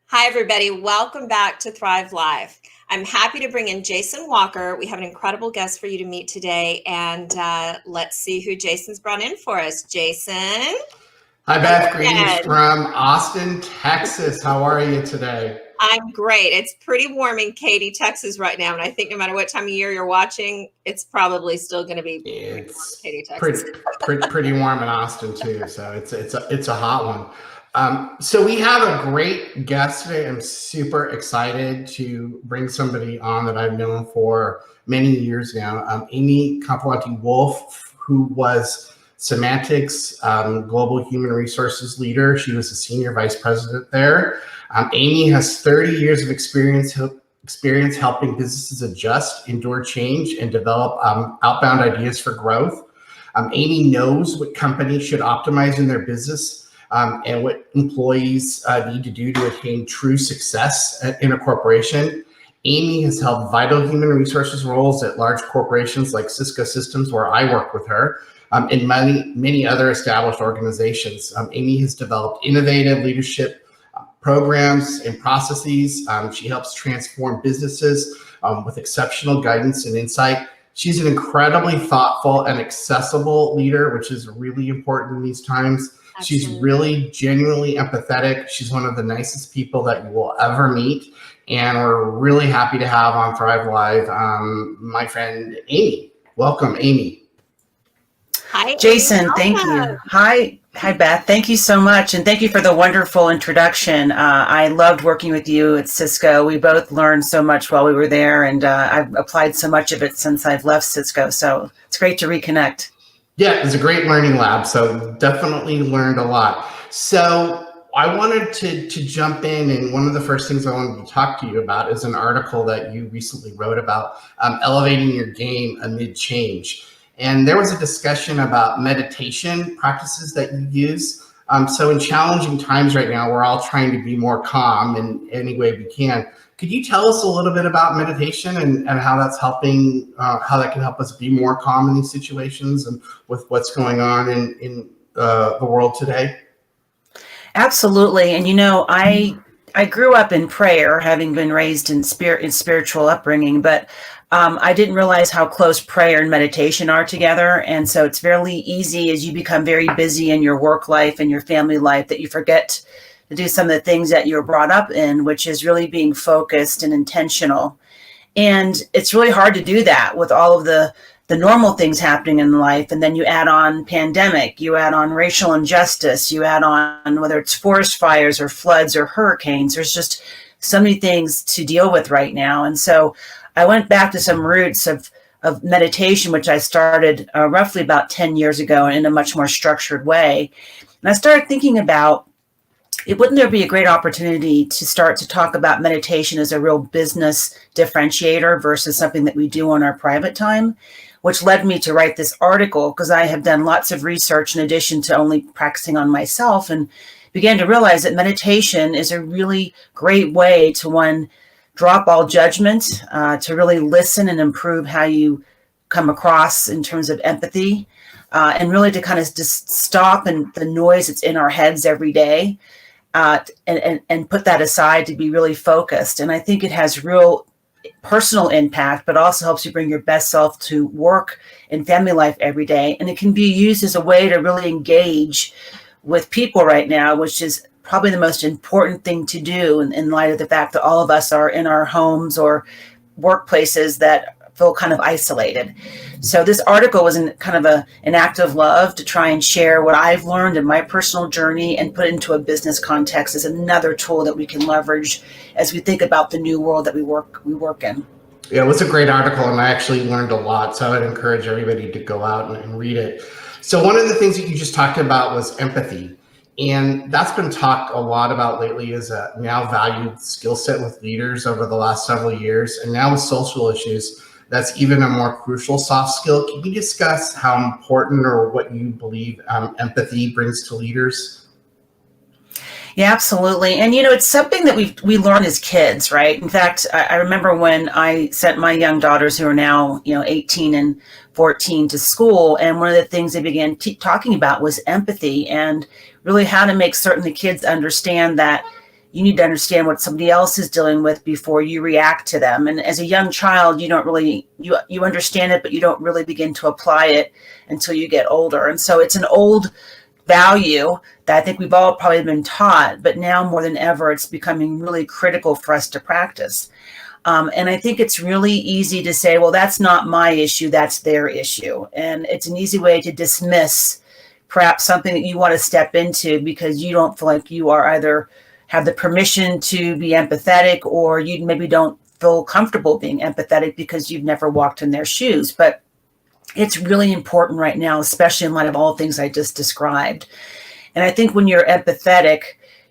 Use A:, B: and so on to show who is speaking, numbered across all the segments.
A: Hi, everybody. Welcome back to Thrive Live. I'm happy to bring in Jason Walker. We have an incredible guest for you to meet today, and let's see who Jason's brought in for us. Jason.
B: Hi, Beth. Greetings from Austin, Texas. How are you today?
A: I'm great. It's pretty warm in Katy, Texas right now, and I think no matter what time of year you're watching, it's probably still going to be
B: Katy, Texas. Pretty warm in Austin too. So it's a hot one. So we have a great guest today. I'm super excited to bring somebody on that I've known for many years now. Amy Cappellanti-Wolf, who was Semantics Global Human Resources Leader. She was a senior vice president there. Amy has 30 years of experience helping businesses adjust, endure change, and develop outbound ideas for growth. Amy knows what companies should optimize in their business and what employees need to do to attain true success in a corporation. Amy has held vital human resources roles at large corporations like Cisco Systems, where I work with her, and many other established organizations. Amy has developed innovative leadership programs and processes. She helps transform businesses with exceptional guidance and insight. She's an incredibly thoughtful and accessible leader, which is really important in these times. Absolutely. She's really genuinely empathetic. She's one of the nicest people that you will ever meet. And we're really happy to have on Thrive Live my friend Amy. Welcome, Amy.
C: Hi, Jason. Thank you. Hi, Beth. Thank you so much. And thank you for the wonderful introduction. I loved working with you at Cisco. We both learned so much while we were there, and I've applied so much of it since I've left Cisco. So it's great to reconnect.
B: Yeah, it was a great learning lab. So definitely learned a lot. So I wanted to jump in, and one of the first things I wanted to talk to you about is an article that you recently wrote about elevating your game amid change. And there was a discussion about meditation practices that you use. So in challenging times right now, we're all trying to be more calm in any way we can. Could you tell us a little bit about meditation and how that's helping, how that can help us be more calm in these situations and with what's going on in the world today?
C: Absolutely. And, I grew up in prayer, having been raised in spiritual upbringing, but I didn't realize how close prayer and meditation are together. And so it's fairly easy as you become very busy in your work life and your family life that you forget to do some of the things that you're brought up in, which is really being focused and intentional. And it's really hard to do that with all of the normal things happening in life. And then you add on pandemic, you add on racial injustice, you add on whether it's forest fires or floods or hurricanes. There's just so many things to deal with right now. And so I went back to some roots of meditation, which I started roughly about 10 years ago in a much more structured way. And I started thinking about, wouldn't there be a great opportunity to start to talk about meditation as a real business differentiator versus something that we do on our private time, which led me to write this article because I have done lots of research in addition to only practicing on myself, and began to realize that meditation is a really great way to, drop all judgment, to really listen and improve how you come across in terms of empathy, and really to kind of just stop and the noise that's in our heads every day, and put that aside to be really focused. And I think it has real personal impact, but also helps you bring your best self to work and family life every day. And it can be used as a way to really engage with people right now, which is probably the most important thing to do in light of the fact that all of us are in our homes or workplaces that feel kind of isolated. So this article was kind of an act of love to try and share what I've learned in my personal journey and put it into a business context as another tool that we can leverage as we think about the new world that we work in.
B: Yeah, it was a great article, and I actually learned a lot. So I would encourage everybody to go out and read it. So one of the things that you just talked about was empathy. And that's been talked a lot about lately as a now valued skill set with leaders over the last several years. And now with social issues, that's even a more crucial soft skill. Can you discuss how important or what you believe empathy brings to leaders?
C: Yeah, absolutely. And, it's something that we learn as kids, right? In fact, I remember when I sent my young daughters, who are now, 18 and 14, to school. And one of the things they began talking about was empathy and really how to make certain the kids understand that, you need to understand what somebody else is dealing with before you react to them. And as a young child, you don't really, you understand it, but you don't really begin to apply it until you get older. And so it's an old value that I think we've all probably been taught, but now more than ever, it's becoming really critical for us to practice. And I think it's really easy to say, well, that's not my issue, that's their issue. And it's an easy way to dismiss perhaps something that you want to step into because you don't feel like you are either have the permission to be empathetic, or you maybe don't feel comfortable being empathetic because you've never walked in their shoes. But it's really important right now, especially in light of all the things I just described. And I think when you're empathetic,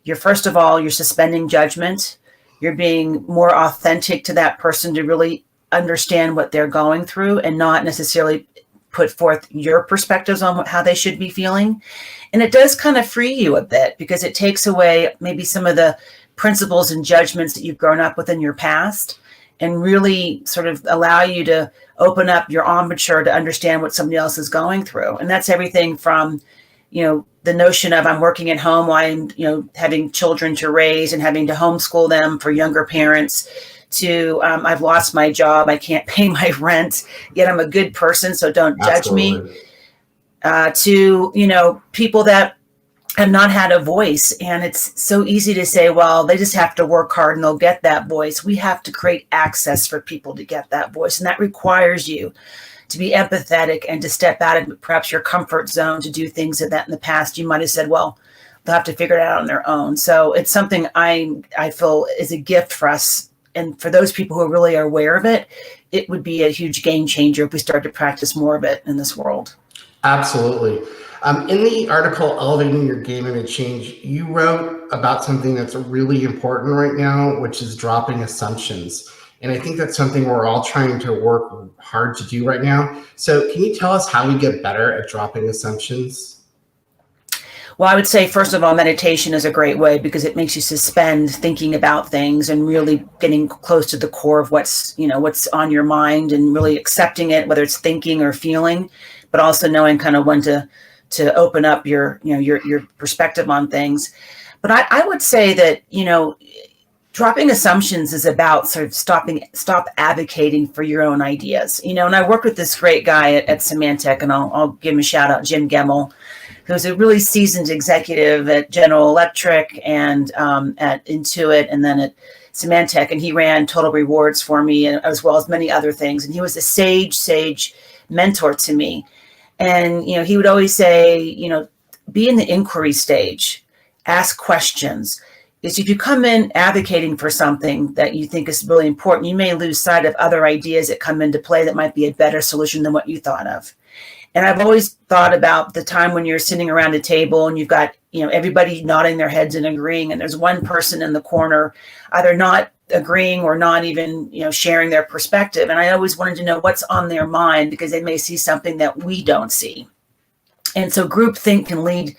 C: you're first of all, you're suspending judgment. You're being more authentic to that person to really understand what they're going through and not necessarily put forth your perspectives on how they should be feeling. And it does kind of free you a bit because it takes away maybe some of the principles and judgments that you've grown up with in your past and really sort of allow you to open up your armature to understand what somebody else is going through. And that's everything from, the notion of I'm working at home while I'm, having children to raise and having to homeschool them for younger parents to I've lost my job. I can't pay my rent, yet I'm a good person, so don't judge me. To, people that have not had a voice. And it's so easy to say, well, they just have to work hard and they'll get that voice. We have to create access for people to get that voice. And that requires you to be empathetic and to step out of perhaps your comfort zone to do things that in the past you might have said, well, they'll have to figure it out on their own. So it's something I feel is a gift for us. And for those people who really are aware of it, it would be a huge game changer if we start to practice more of it in this world.
B: Absolutely. In the article, Elevating Your Game Image Change, you wrote about something that's really important right now, which is dropping assumptions. And I think that's something we're all trying to work hard to do right now. So can you tell us how we get better at dropping assumptions?
C: Well, I would say, first of all, meditation is a great way because it makes you suspend thinking about things and really getting close to the core of what's on your mind and really accepting it, whether it's thinking or feeling, but also knowing kind of when to open up your perspective on things. But I would say that, dropping assumptions is about sort of stop advocating for your own ideas. And I worked with this great guy at Symantec, and I'll give him a shout out, Jim Gemmell, who's a really seasoned executive at General Electric and at Intuit, and then at Symantec, and he ran Total Rewards for me, as well as many other things. And he was a sage mentor to me. And, he would always say, be in the inquiry stage, ask questions. Is if you come in advocating for something that you think is really important, you may lose sight of other ideas that come into play that might be a better solution than what you thought of. And I've always thought about the time when you're sitting around a table and you've got, everybody nodding their heads and agreeing, and there's one person in the corner either not agreeing or not even, sharing their perspective. And I always wanted to know what's on their mind because they may see something that we don't see. And so groupthink can lead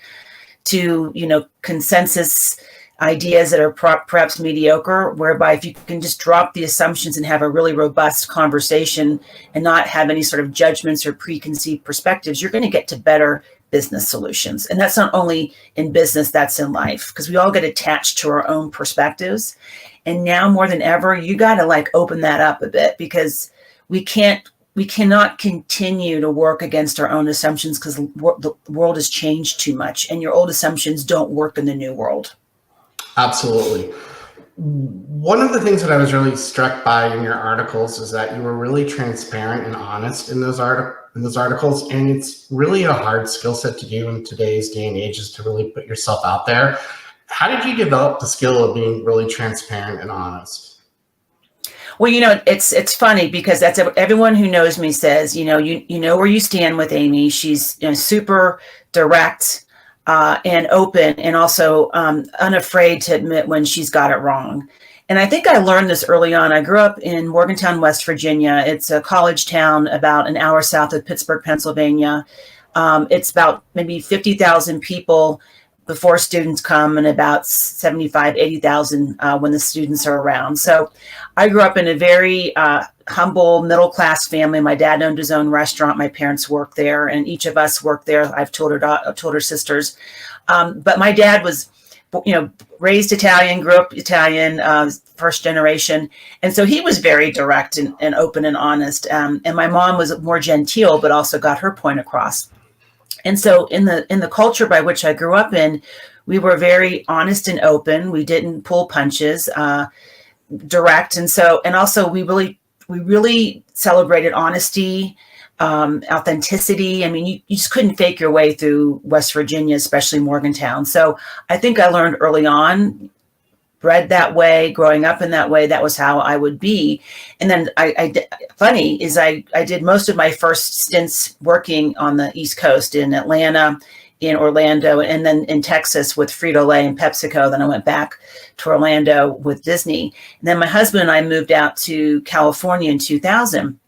C: to, consensus ideas that are perhaps mediocre, whereby if you can just drop the assumptions and have a really robust conversation and not have any sort of judgments or preconceived perspectives, you're going to get to better business solutions. And that's not only in business, that's in life, because we all get attached to our own perspectives. And now more than ever, you got to open that up a bit, because we cannot continue to work against our own assumptions because the world has changed too much, and your old assumptions don't work in the new world.
B: Absolutely. One of the things that I was really struck by in your articles is that you were really transparent and honest in those articles, and it's really a hard skill set to do in today's day and age, is to really put yourself out there. How did you develop the skill of being really transparent and honest?
C: Well, it's funny because that's everyone who knows me says, you know where you stand with Amy. She's super direct and open, and also unafraid to admit when she's got it wrong. And I think I learned this early on. I grew up in Morgantown, West Virginia. It's a college town about an hour south of Pittsburgh, Pennsylvania. It's about maybe 50,000 people before students come, and about 75, 80,000 when the students are around. So I grew up in a very humble middle-class family. My dad owned his own restaurant. My parents worked there, and each of us worked there. I've told her sisters. But my dad was raised Italian, grew up Italian, first generation. And so he was very direct and open and honest. And my mom was more genteel, but also got her point across. And so in the culture by which I grew up in, we were very honest and open. We didn't pull punches, direct. And also we really celebrated honesty, authenticity. I mean, you just couldn't fake your way through West Virginia, especially Morgantown. So I think I learned early on, bred that way, growing up in that way, that was how I would be. And then funny is I did most of my first stints working on the East Coast in Atlanta, in Orlando, and then in Texas with Frito-Lay and PepsiCo. Then I went back to Orlando with Disney. And then my husband and I moved out to California in 2000.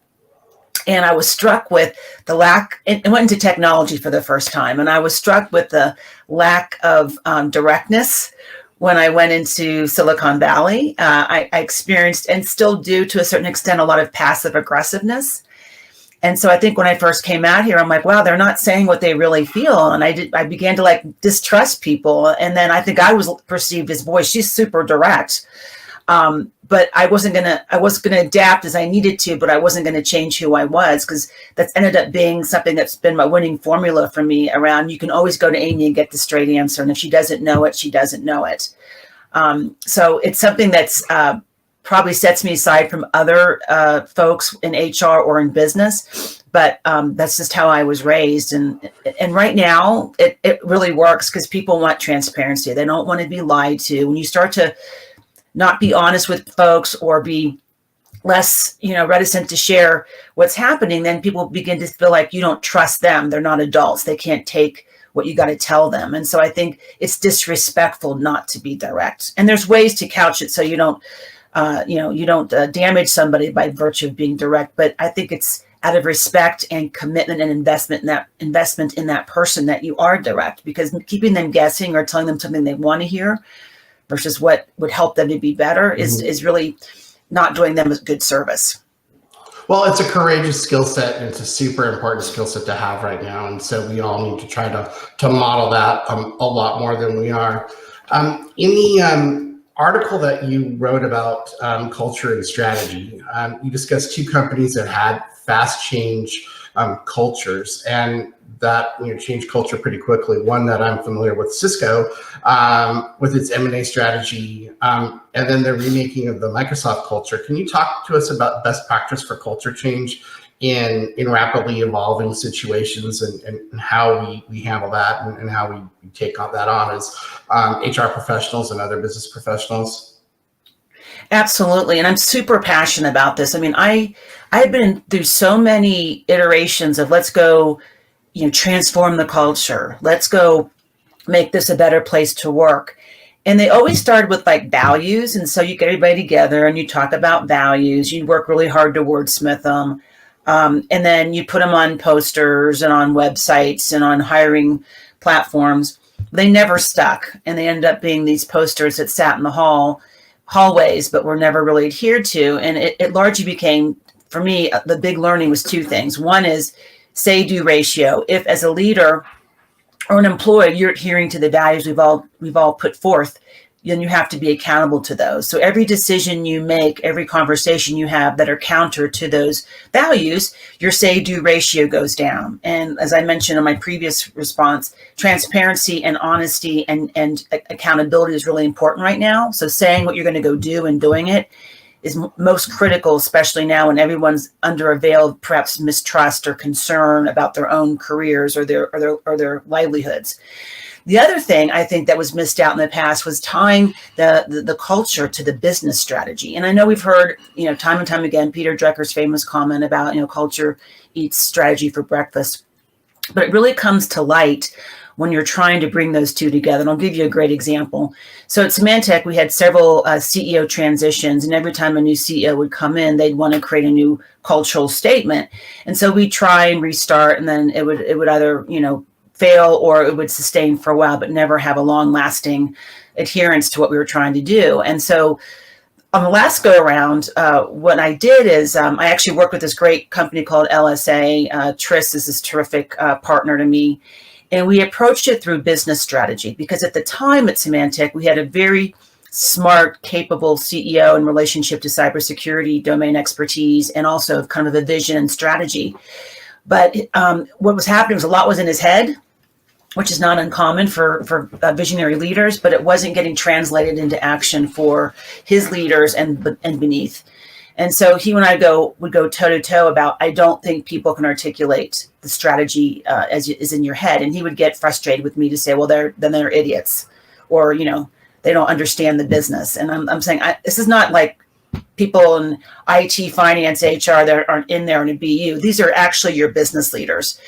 C: And I was struck with the lack, and went into technology for the first time. And I was struck with the lack of directness when I went into Silicon Valley. I experienced, and still do to a certain extent, a lot of passive aggressiveness. And so I think when I first came out here, I'm like, wow, they're not saying what they really feel. And I began to distrust people. And then I think I was perceived as, boy, she's super direct. But I wasn't gonna adapt as I needed to, but I wasn't gonna change who I was, because that's ended up being something that's been my winning formula for me around, you can always go to Amy and get the straight answer. And if she doesn't know it, she doesn't know it. So it's something that's probably sets me aside from other folks in HR or in business, but that's just how I was raised. And right now it really works, because people want transparency. They don't want to be lied to. When you start to not be honest with folks or be less, reticent to share what's happening, then people begin to feel like you don't trust them. They're not adults. They can't take what you got to tell them. And so I think it's disrespectful not to be direct. And there's ways to couch it so you don't, damage somebody by virtue of being direct. But I think it's out of respect and commitment and investment in that person that you are direct, because keeping them guessing or telling them something they want to hear versus what would help them to be better is really not doing them a good service.
B: Well, it's a courageous skill set, and it's a super important skill set to have right now. And so we all need to try to model that a lot more than we are. In the article that you wrote about culture and strategy, you discussed two companies that had fast change cultures, and that changed culture pretty quickly. One that I'm familiar with, Cisco, with its M&A strategy, and then the remaking of the Microsoft culture. Can you talk to us about best practice for culture change in rapidly evolving situations, and how we handle that, and how we take that on as HR professionals and other business professionals?
C: Absolutely. And I'm super passionate about this. I mean, I've been through so many iterations of let's go, transform the culture. Let's go make this a better place to work. And they always started with values. And so you get everybody together and you talk about values. You work really hard to wordsmith them. And then you put them on posters and on websites and on hiring platforms. They never stuck. And they ended up being these posters that sat in the hallways, but were never really adhered to. And it largely became, for me, the big learning was two things. One is say-do ratio. If as a leader or an employee, you're adhering to the values we've all put forth, then you have to be accountable to those. So every decision you make, every conversation you have that are counter to those values, your say-do ratio goes down. And as I mentioned in my previous response, transparency and honesty and accountability is really important right now. So saying what you're going to go do and doing it is most critical, especially now when everyone's under a veil of perhaps mistrust or concern about their own careers or their livelihoods. The other thing I think that was missed out in the past was tying the culture to the business strategy. And I know we've heard, time and time again, Peter Drucker's famous comment about, culture eats strategy for breakfast. But it really comes to light when you're trying to bring those two together. And I'll give you a great example. So at Symantec, we had several CEO transitions, and every time a new CEO would come in, they'd want to create a new cultural statement. And so we try and restart, and then it would either, fail or it would sustain for a while, but never have a long lasting adherence to what we were trying to do. And so on the last go around, what I did is I actually worked with this great company called LSA. Tris is this terrific partner to me. And we approached it through business strategy, because at the time at Symantec, we had a very smart, capable CEO in relationship to cybersecurity, domain expertise, and also kind of a vision and strategy. But what was happening was a lot was in his head, which is not uncommon for visionary leaders, but it wasn't getting translated into action for his leaders and beneath. And so he and I would go toe to toe about, I don't think people can articulate the strategy as is in your head. And he would get frustrated with me to say, well, they're idiots, or, they don't understand the business. And I'm saying, this is not like people in IT, finance, HR that aren't in there in a BU. These are actually your business leaders.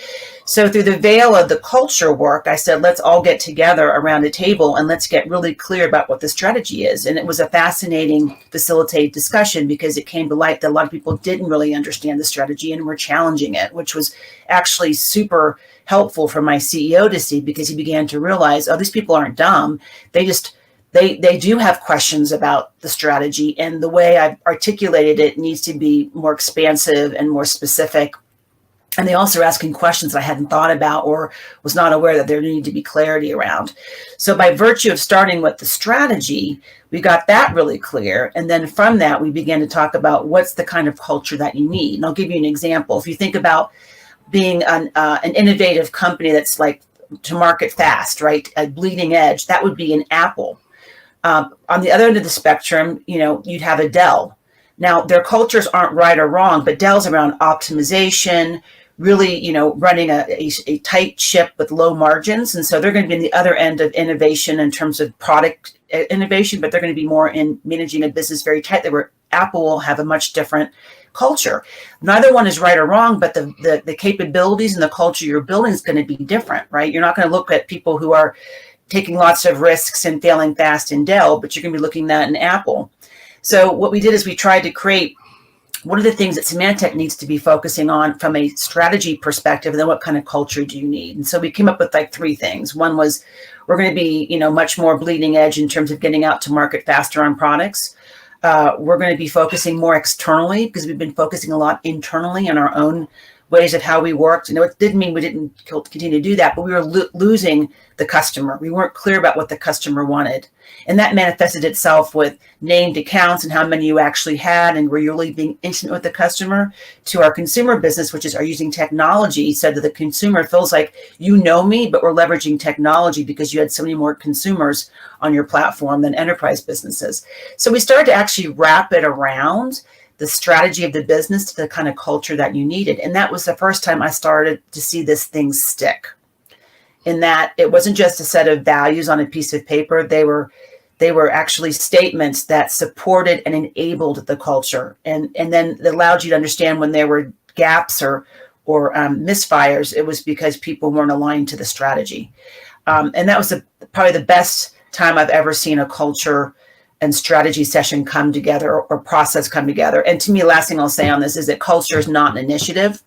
C: So through the veil of the culture work, I said, let's all get together around a table and let's get really clear about what the strategy is. And it was a fascinating, facilitated discussion, because it came to light that a lot of people didn't really understand the strategy and were challenging it, which was actually super helpful for my CEO to see, because he began to realize, oh, these people aren't dumb. They do have questions about the strategy, and the way I've articulated it needs to be more expansive and more specific. And they also are asking questions that I hadn't thought about or was not aware that there needed to be clarity around. So by virtue of starting with the strategy, we got that really clear. And then from that, we began to talk about what's the kind of culture that you need. And I'll give you an example. If you think about being an innovative company that's like to market fast, right? A bleeding edge, that would be an Apple. On the other end of the spectrum, you'd have a Dell. Now, their cultures aren't right or wrong, but Dell's around optimization, really, running a tight ship with low margins. And so they're going to be in the other end of innovation in terms of product innovation, but they're going to be more in managing a business very tightly, where Apple will have a much different culture. Neither one is right or wrong, but the capabilities and the culture you're building is going to be different, right? You're not going to look at people who are taking lots of risks and failing fast in Dell, but you're going to be looking at an Apple. So what we did is we tried to create, what are the things that Symantec needs to be focusing on from a strategy perspective, and then what kind of culture do you need? And so we came up with like 3 things. One was, we're going to be, much more bleeding edge in terms of getting out to market faster on products. We're going to be focusing more externally, because we've been focusing a lot internally on our own ways of how we worked. It didn't mean we didn't continue to do that, but we were losing the customer. We weren't clear about what the customer wanted. And that manifested itself with named accounts and how many you actually had, and were you really being intimate with the customer, to our consumer business, which is are using technology so that the consumer feels like, me, but we're leveraging technology because you had so many more consumers on your platform than enterprise businesses. So we started to actually wrap it around the strategy of the business to the kind of culture that you needed. And that was the first time I started to see this thing stick, in that it wasn't just a set of values on a piece of paper. They were actually statements that supported and enabled the culture. And then it allowed you to understand when there were gaps or misfires, it was because people weren't aligned to the strategy. And that was probably the best time I've ever seen a culture and strategy session come together, or process come together. And to me, last thing I'll say on this is that culture is not an initiative.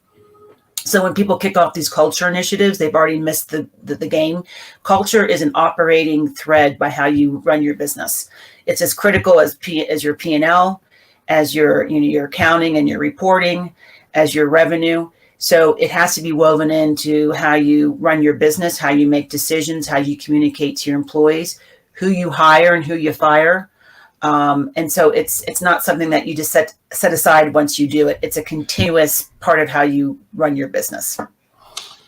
C: So when people kick off these culture initiatives, they've already missed the game. Culture is an operating thread by how you run your business. It's as critical as your P&L, as your accounting and your reporting, as your revenue. So it has to be woven into how you run your business, how you make decisions, how you communicate to your employees, who you hire and who you fire. And so it's not something that you just set aside once you do it. It's a continuous part of how you run your business.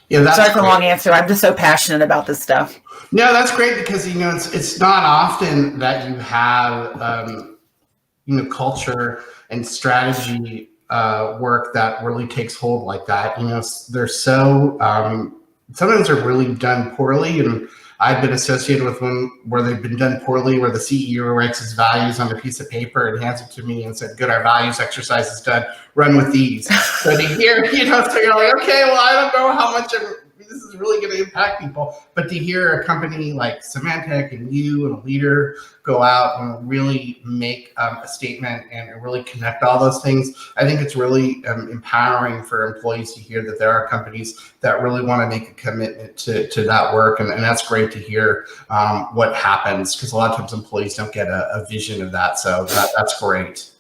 B: Yeah, that's
C: sorry for a long answer. I'm just so passionate about this stuff.
B: No, that's great, because it's not often that you have culture and strategy work that really takes hold like that. They're so sometimes they're really done poorly, and I've been associated with one where they've been done poorly, where the CEO writes his values on a piece of paper and hands it to me and said, good, our values exercise is done, run with these. So to hear, so you're like, okay, well, I don't know how much of this is really going to impact people, but to hear a company like Symantec and you and a leader go out and really make a statement and really connect all those things, I think it's really empowering for employees to hear that there are companies that really want to make a commitment to that work. And that's great to hear what happens, because a lot of times employees don't get a vision of that. So that's great.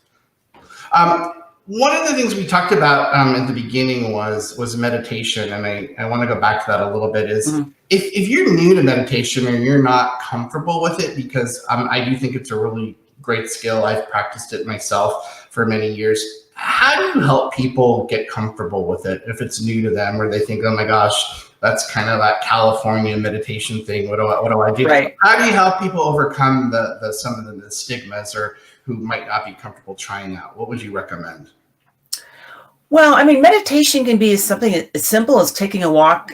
B: One of the things we talked about at the beginning was meditation, and I want to go back to that a little bit. Is if you're new to meditation and you're not comfortable with it, because I do think it's a really great skill. I've practiced it myself for many years. How do you help people get comfortable with it if it's new to them, or they think, oh my gosh, that's kind of that California meditation thing. What do I do?
C: Right.
B: How do you help people overcome some of the stigmas or who might not be comfortable trying out? What would you recommend?
C: Well, I mean, meditation can be something as simple as taking a walk,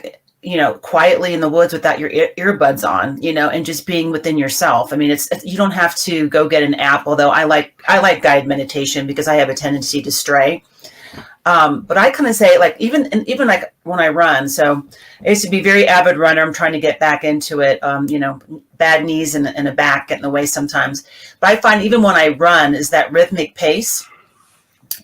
C: quietly in the woods without your earbuds on, and just being within yourself. I mean, you don't have to go get an app, although I like guided meditation because I have a tendency to stray. But I kind of say, like, even like when I run, so I used to be a very avid runner. I'm trying to get back into it. Bad knees and a back get in the way sometimes. But I find even when I run is that rhythmic pace.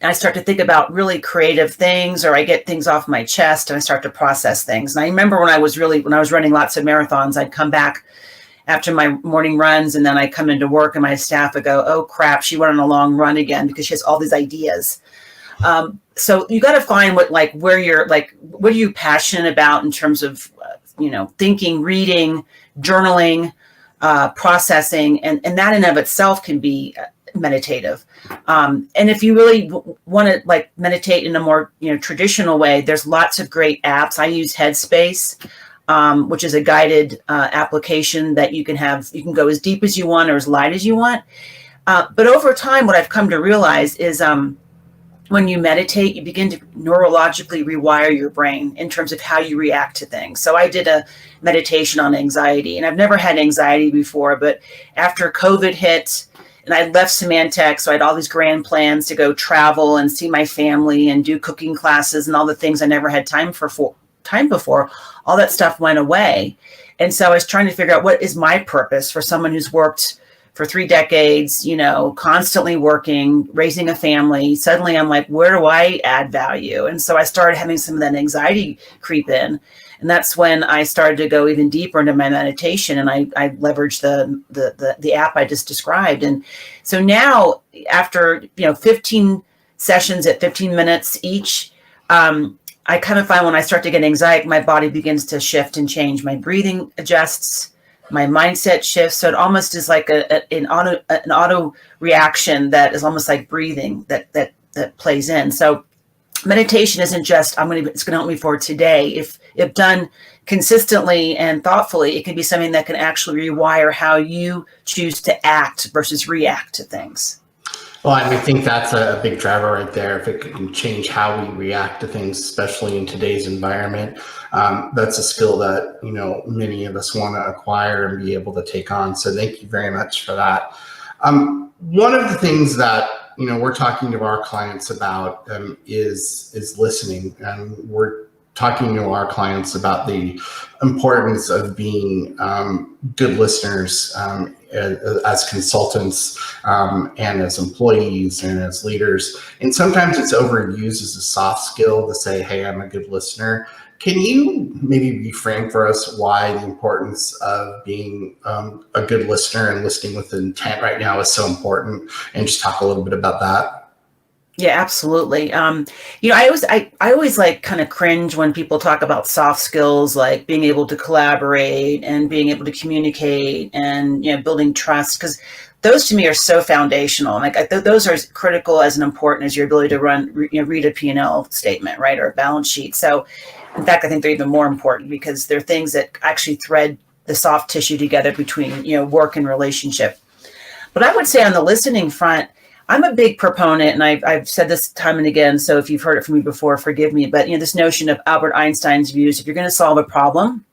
C: I start to think about really creative things, or I get things off my chest and I start to process things. And I remember when I was running lots of marathons, I'd come back after my morning runs, and then I come into work and my staff would go, oh crap, she went on a long run again because she has all these ideas. So you got to find what are you passionate about in terms of, thinking, reading, journaling, processing, and that in of itself can be meditative. And if you really want to meditate in a more, traditional way, there's lots of great apps. I use Headspace, which is a guided application that you can go as deep as you want or as light as you want. But over time, what I've come to realize is, when you meditate, you begin to neurologically rewire your brain in terms of how you react to things. So I did a meditation on anxiety, and I've never had anxiety before, but after COVID hit and I left Symantec, so I had all these grand plans to go travel and see my family and do cooking classes and all the things I never had time before, all that stuff went away. And so I was trying to figure out, what is my purpose for someone who's worked for 3 decades, constantly working, raising a family. Suddenly I'm like, where do I add value? And so I started having some of that anxiety creep in. And that's when I started to go even deeper into my meditation, and I leveraged the app I just described. And so now, after 15 sessions at 15 minutes each, I kind of find when I start to get anxiety, my body begins to shift and change. My breathing adjusts, my mindset shifts. So it almost is like an auto reaction that is almost like breathing that plays in. So meditation isn't just, it's going to help me for today. If done consistently and thoughtfully, it can be something that can actually rewire how you choose to act versus react to things.
B: Well, I think that's a big driver right there. If it can change how we react to things, especially in today's environment, that's a skill that, many of us want to acquire and be able to take on. So thank you very much for that. One of the things that, we're talking to our clients about is listening. And we're talking to our clients about the importance of being good listeners as consultants and as employees and as leaders. And sometimes it's overused as a soft skill to say, hey, I'm a good listener. Can you maybe reframe for us why the importance of being a good listener and listening with intent right now is so important, and just talk a little bit about that?
C: Yeah, absolutely. I always like kind of cringe when people talk about soft skills, like being able to collaborate and being able to communicate and, building trust, because those to me are so foundational. Like those are as critical as and important as your ability to read a P&L statement, right, or a balance sheet. So in fact, I think they're even more important because they're things that actually thread the soft tissue together between, work and relationship. But I would say on the listening front, I'm a big proponent, and I've said this time and again, so if you've heard it from me before, forgive me, but this notion of Albert Einstein's views, if you're going to solve a problem,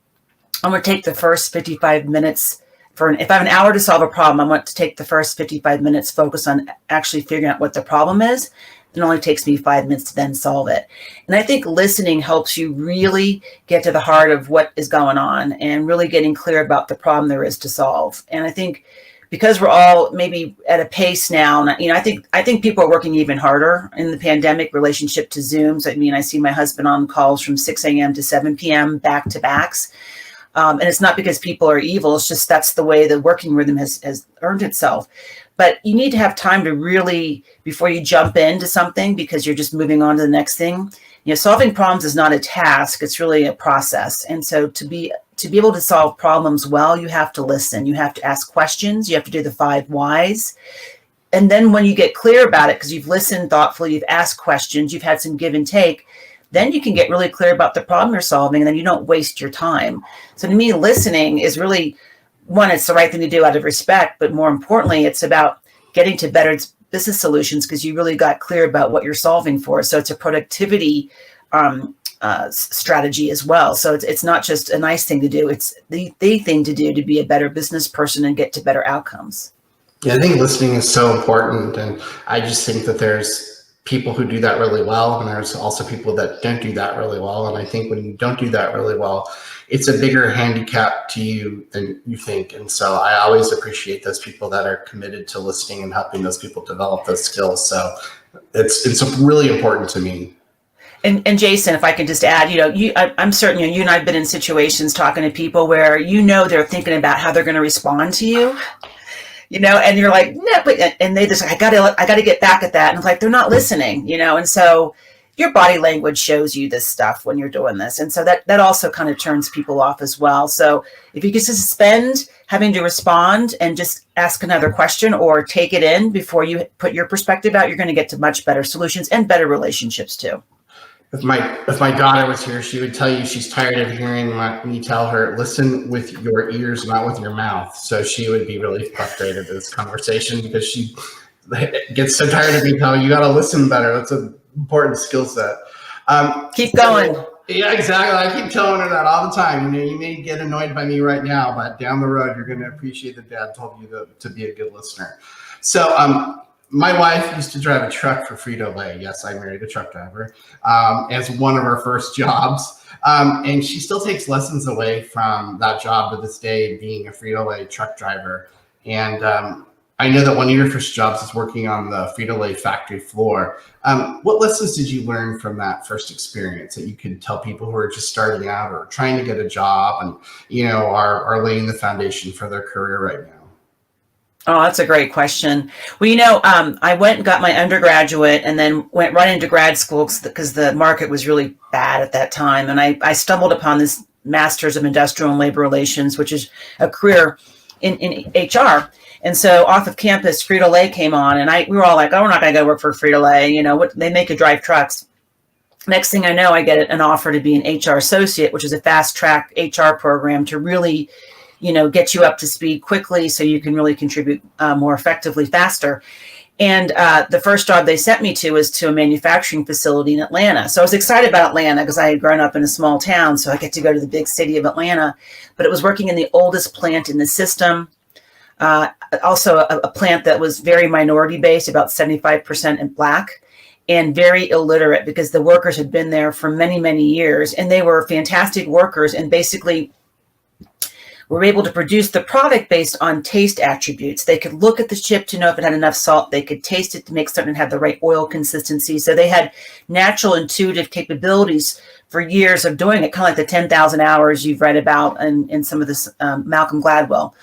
C: I'm going to take the first 55 minutes if I have an hour to solve a problem, I want to take the first 55 minutes, focus on actually figuring out what the problem is. It only takes me 5 minutes to then solve it. And I think listening helps you really get to the heart of what is going on and really getting clear about the problem there is to solve. And I think because we're all maybe at a pace now, and I think people are working even harder in the pandemic relationship to Zooms. I see my husband on calls from 6 a.m. to 7 p.m. back to backs. And it's not because people are evil. It's just that's the way the working rhythm has earned itself. but you need to have time to really, before you jump into something, because you're just moving on to the next thing. Solving problems is not a task, it's really a process. And so to be able to solve problems well, you have to listen, you have to ask questions, you have to do the 5 whys. And then when you get clear about it, because you've listened thoughtfully, you've asked questions, you've had some give and take, then you can get really clear about the problem you're solving, and then you don't waste your time. So to me, listening is really, one, it's the right thing to do out of respect, but more importantly, it's about getting to better business solutions because you really got clear about what you're solving for. So it's a productivity strategy as well. So it's not just a nice thing to do, it's the thing to do to be a better business person and get to better outcomes.
B: Yeah, I think listening is so important. And I just think that there's people who do that really well, and there's also people that don't do that really well. And I think when you don't do that really well, it's a bigger handicap to you than you think. And so I always appreciate those people that are committed to listening and helping those people develop those skills. So it's really important to me.
C: And Jason, if I can just add, I'm certain you and I've been in situations talking to people where they're thinking about how they're going to respond to you. And you're like, no, and they just, I gotta get back at that. And it's like, they're not listening, and so your body language shows you this stuff when you're doing this. And so that also kind of turns people off as well. So if you could suspend having to respond and just ask another question or take it in before you put your perspective out, you're going to get to much better solutions and better relationships too.
B: If my daughter was here, she would tell you she's tired of hearing me tell her, listen with your ears, not with your mouth. So she would be really frustrated at this conversation because she gets so tired of me telling you got to listen better. That's an important skill set.
C: Keep going.
B: Yeah, exactly. I keep telling her that all the time. You may get annoyed by me right now, but down the road, you're going to appreciate that Dad told you to be a good listener. So, my wife used to drive a truck for Frito-Lay. Yes, I married a truck driver as one of her first jobs. And she still takes lessons away from that job to this day, being a Frito-Lay truck driver. And I know that one of your first jobs is working on the Frito-Lay factory floor. What lessons did you learn from that first experience that you could tell people who are just starting out or trying to get a job and, are laying the foundation for their career right now?
C: Oh, that's a great question. Well, I went and got my undergraduate and then went right into grad school because the market was really bad at that time. And I stumbled upon this Master's of Industrial and Labor Relations, which is a career in HR. And so off of campus, Frito-Lay came on and we were all like, oh, we're not going to go work for Frito-Lay. They make you drive trucks. Next thing I know, I get an offer to be an HR associate, which is a fast track HR program to really get you up to speed quickly so you can really contribute more effectively faster. And the first job they sent me to was to a manufacturing facility in Atlanta. So I was excited about Atlanta because I had grown up in a small town, so I get to go to the big city of Atlanta. But it was working in the oldest plant in the system. Also a plant that was very minority based, about 75% in Black, and very illiterate because the workers had been there for many, many years. And they were fantastic workers and basically were able to produce the product based on taste attributes. They could look at the chip to know if it had enough salt. They could taste it to make certain it had the right oil consistency. So they had natural intuitive capabilities for years of doing it, kind of like the 10,000 hours you've read about in some of the Malcolm Gladwell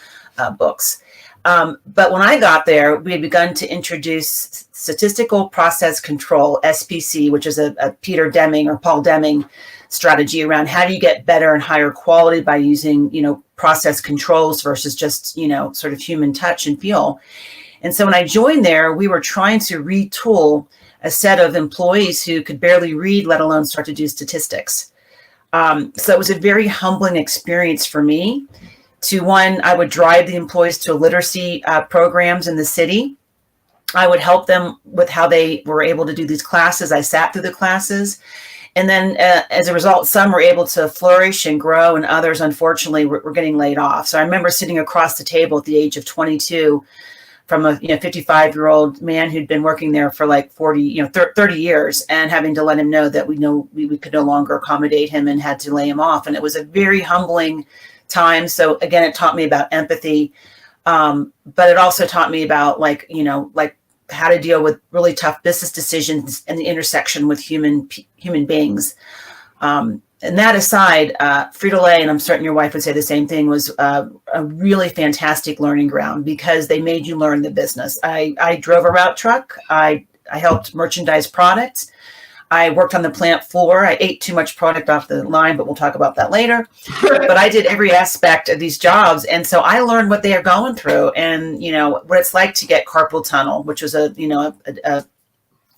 C: books. But when I got there, we had begun to introduce statistical process control, SPC, which is a Peter Deming or Paul Deming strategy around how do you get better and higher quality by using, process controls versus just, sort of human touch and feel. And so when I joined there, we were trying to retool a set of employees who could barely read, let alone start to do statistics. So it was a very humbling experience for me. I would drive the employees to literacy programs in the city. I would help them with how they were able to do these classes. I sat through the classes. And then as a result, some were able to flourish and grow, and others, unfortunately, were getting laid off. So I remember sitting across the table at the age of 22 from a 55-year-old man who'd been working there for like 30 years and having to let him know that we could no longer accommodate him and had to lay him off. And it was a very humbling time. So again, it taught me about empathy, but it also taught me about how to deal with really tough business decisions and the intersection with human beings. And and that aside, Frito-Lay, and I'm certain your wife would say the same thing, was a really fantastic learning ground because they made you learn the business. I drove a route truck. I helped merchandise products. I worked on the plant floor. I ate too much product off the line, but we'll talk about that later. But I did every aspect of these jobs. And so I learned what they are going through and, what it's like to get carpal tunnel, which was a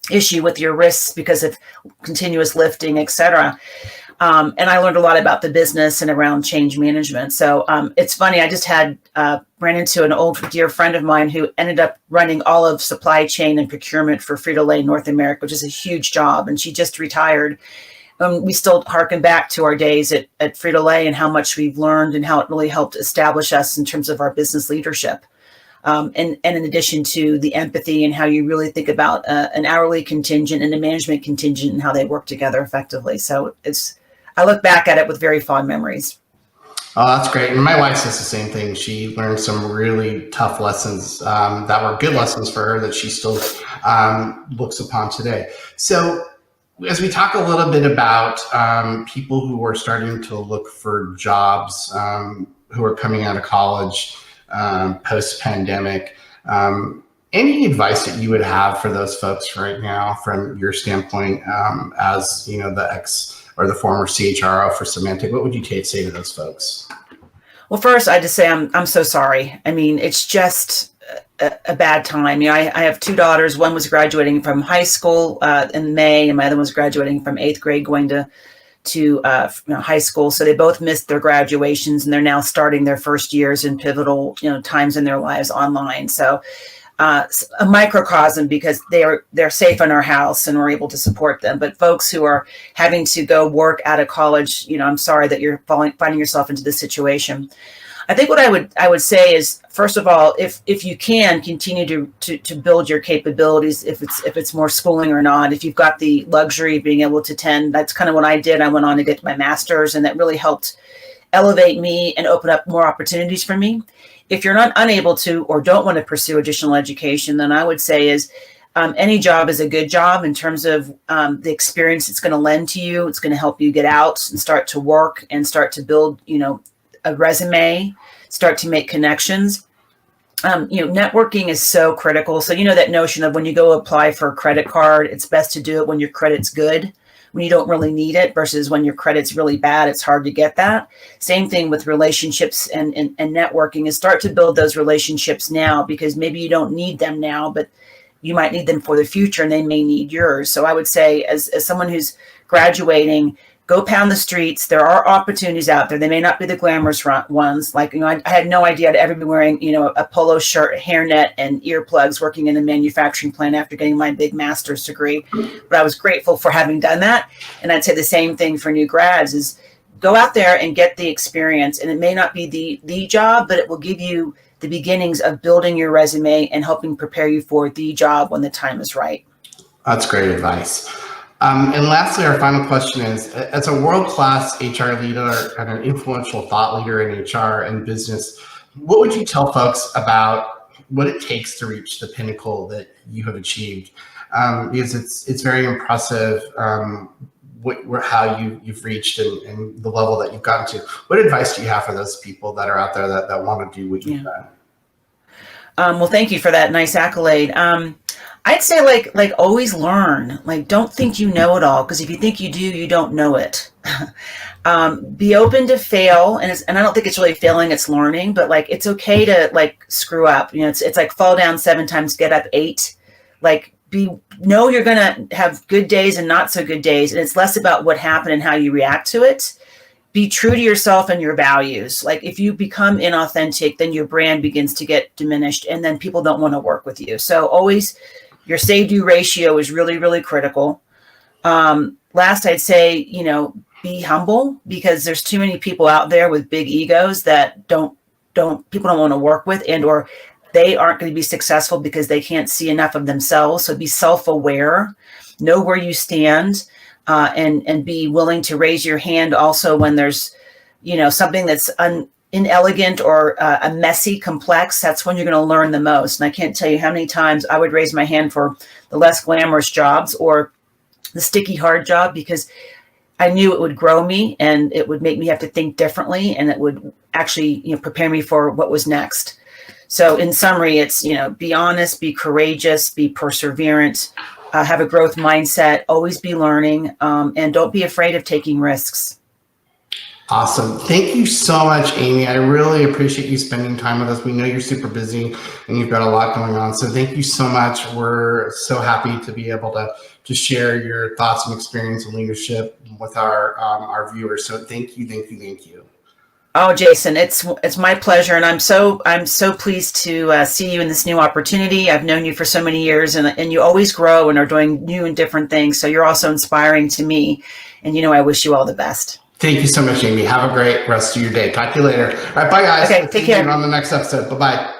C: issue with your wrists because of continuous lifting, et cetera. And I learned a lot about the business and around change management. So it's funny. I just ran into an old dear friend of mine who ended up running all of supply chain and procurement for Frito-Lay North America, which is a huge job. And she just retired. We still harken back to our days at Frito-Lay and how much we've learned and how it really helped establish us in terms of our business leadership. And in addition to the empathy and how you really think about an hourly contingent and a management contingent and how they work together effectively. So I look back at it with very fond memories.
B: Oh, that's great. And my wife says the same thing. She learned some really tough lessons that were good lessons for her that she still looks upon today. So as we talk a little bit about people who are starting to look for jobs, who are coming out of college post-pandemic, any advice that you would have for those folks right now from your standpoint as, the or the former CHRO for Symantec, what would you say to those folks?
C: Well, first, I just say I'm so sorry. I mean, it's just a bad time. I have two daughters. One was graduating from high school in May, and my other one was graduating from 8th grade, going to high school. So they both missed their graduations, and they're now starting their first years in pivotal times in their lives online. So a microcosm because they're safe in our house and we're able to support them. But folks who are having to go work out of college, I'm sorry that you're finding yourself into this situation. I think what I would say is, first of all, if you can continue to build your capabilities, if it's more schooling or not, if you've got the luxury of being able to attend, that's kind of what I did. I went on to get my master's, and that really helped elevate me and open up more opportunities for me. If you're not unable to or don't want to pursue additional education, then I would say is any job is a good job in terms of the experience it's going to lend to you. It's going to help you get out and start to work and start to build, a resume, start to make connections. Networking is so critical. So, that notion of when you go apply for a credit card, it's best to do it when your credit's good, when you don't really need it, versus when your credit's really bad, it's hard to get that. Same thing with relationships and networking, is start to build those relationships now, because maybe you don't need them now, but you might need them for the future and they may need yours. So I would say as someone who's graduating, go pound the streets. There are opportunities out there. They may not be the glamorous ones. Like, I had no idea I'd ever be wearing, a polo shirt, a hairnet, and earplugs working in a manufacturing plant after getting my big master's degree. But I was grateful for having done that. And I'd say the same thing for new grads is go out there and get the experience. And it may not be the job, but it will give you the beginnings of building your resume and helping prepare you for the job when the time is right.
B: That's great advice. And lastly, our final question is, as a world-class HR leader and an influential thought leader in HR and business, what would you tell folks about what it takes to reach the pinnacle that you have achieved? Because it's very impressive how you've reached and the level that you've gotten to. What advice do you have for those people that are out there that want to do what you've done?
C: Well, thank you for that nice accolade. I'd say like always learn. Like, don't think you know it all, because if you think you do, you don't know it. Be open to fail, and I don't think it's really failing, it's learning. But like, it's okay to screw up. It's like fall down 7 times, get up 8. Like, know you're gonna have good days and not so good days, and it's less about what happened and how you react to it. Be true to yourself and your values. Like, if you become inauthentic, then your brand begins to get diminished, and then people don't want to work with you. So always, your say-do ratio is really, really critical. Last, I'd say, be humble, because there's too many people out there with big egos that people don't want to work with, and or they aren't going to be successful because they can't see enough of themselves. So be self-aware, know where you stand, and be willing to raise your hand also when there's, something that's inelegant or a messy, complex. That's when you're going to learn the most. And I can't tell you how many times I would raise my hand for the less glamorous jobs or the sticky, hard job, because I knew it would grow me and it would make me have to think differently, and it would actually, prepare me for what was next. So in summary, it's, be honest, be courageous, be perseverant, have a growth mindset, always be learning, and don't be afraid of taking risks.
B: Awesome. Thank you so much, Amy. I really appreciate you spending time with us. We know you're super busy and you've got a lot going on. So thank you so much. We're so happy to be able to share your thoughts and experience and leadership with our viewers. So thank you, thank you, thank you.
C: Oh, Jason, it's my pleasure, and I'm so pleased to see you in this new opportunity. I've known you for so many years, and you always grow and are doing new and different things. So you're also inspiring to me, and I wish you all the best.
B: Thank you so much, Amy. Have a great rest of your day. Talk to you later. All right, bye, guys.
C: Okay, take care.
B: See you on the next episode. Bye-bye.